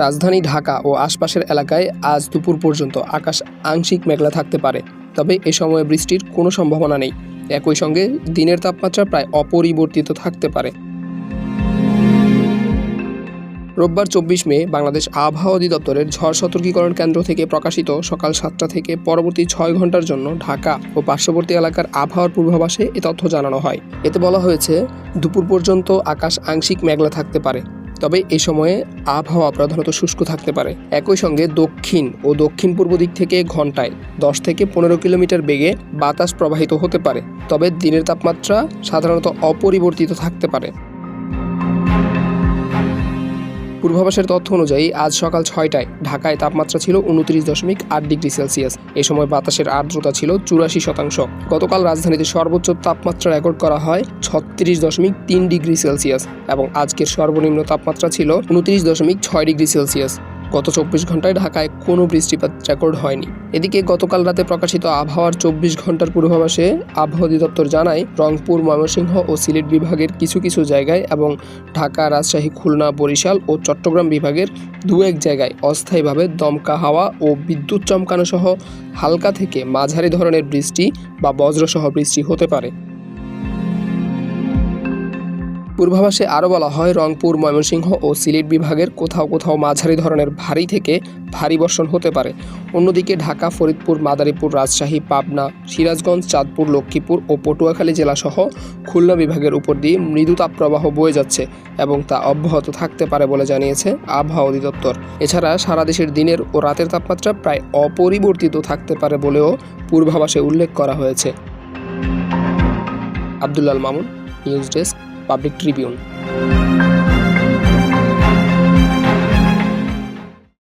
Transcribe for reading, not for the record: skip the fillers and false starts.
রাজধানী ঢাকা ও আশপাশের এলাকায় আজ দুপুর পর্যন্ত আকাশ আংশিক মেঘলা থাকতে পারে, তবে এ সময়ে বৃষ্টির কোনো সম্ভাবনা নেই। একই সঙ্গে দিনের তাপমাত্রা প্রায় অপরিবর্তিত থাকতে পারে। রোববার 24 মে বাংলাদেশ আবহাওয়া অধিদপ্তরের ঝড় সতর্কীকরণ কেন্দ্র থেকে প্রকাশিত সকাল 7টা থেকে পরবর্তী 6 ঘন্টার জন্য ঢাকা ও পার্শ্ববর্তী এলাকার আবহাওয়ার পূর্বাভাসে এ তথ্য জানানো হয়। এতে বলা হয়েছে, দুপুর পর্যন্ত আকাশ আংশিক মেঘলা থাকতে পারে, তবে এই সময়ে আবহাওয়া প্রধানত শুষ্ক থাকতে পারে। একই সঙ্গে দক্ষিণ ও দক্ষিণ পূর্ব দিক থেকে ঘন্টায় 10 থেকে 15 কিলোমিটার বেগে বাতাস প্রবাহিত হতে পারে, তবে দিনের তাপমাত্রা সাধারণত অপরিবর্তিত থাকতে পারে। পূর্বাভাসের তথ্য অনুযায়ী আজ সকাল 6টায় ঢাকায় তাপমাত্রা ছিল 29.8 ডিগ্রি সেলসিয়াস। এ সময় বাতাসের আর্দ্রতা ছিল 84%। গতকাল রাজধানীতে সর্বোচ্চ তাপমাত্রা রেকর্ড করা হয় 36.3 ডিগ্রি সেলসিয়াস এবং আজকের সর্বনিম্ন তাপমাত্রা ছিল 29.6 ডিগ্রি সেলসিয়াস। গত 24 ঘন্টায় ঢাকায় কোনো বৃষ্টিপাত রেকর্ড হয়নি। এদিকে গতকাল রাতে প্রকাশিত আবহাওয়ার 24 ঘন্টার পূর্বাভাসে আবহাওয়া অধিদপ্তর জানায়, রংপুর, ময়মনসিংহ ও সিলেট বিভাগের কিছু কিছু জায়গায় এবং ঢাকা, রাজশাহী, খুলনা, বরিশাল ও চট্টগ্রাম বিভাগের 2-1 জায়গায় অস্থায়ীভাবে দমকা হাওয়া ও বিদ্যুৎ চমকানো সহ হালকা থেকে মাঝারি ধরনের বৃষ্টি বা বজ্রসহ বৃষ্টি হতে পারে। পূর্বাভাসে আরও বলা হয়, রংপুর, ময়মনসিংহ ও সিলেট বিভাগের কোথাও কোথাও মাঝারি ধরনের ভারী থেকে ভারী বর্ষণ হতে পারে। অন্যদিকে ঢাকা, ফরিদপুর, মাদারীপুর, রাজশাহী, পাবনা, সিরাজগঞ্জ, চাঁদপুর, লক্ষ্মীপুর ও পটুয়াখালী জেলাসহ খুলনা বিভাগের উপর দিয়ে মৃদু তাপপ্রবাহ বয়ে যাচ্ছে এবং তা অব্যাহত থাকতে পারে বলে জানিয়েছে আবহাওয়া অধিদপ্তর। এছাড়া সারা দেশের দিনের ও রাতের তাপমাত্রা প্রায় অপরিবর্তিত থাকতে পারে বলেও পূর্বাভাসে উল্লেখ করা হয়েছে। Abdullal Mamun, news desk, Public Tribune.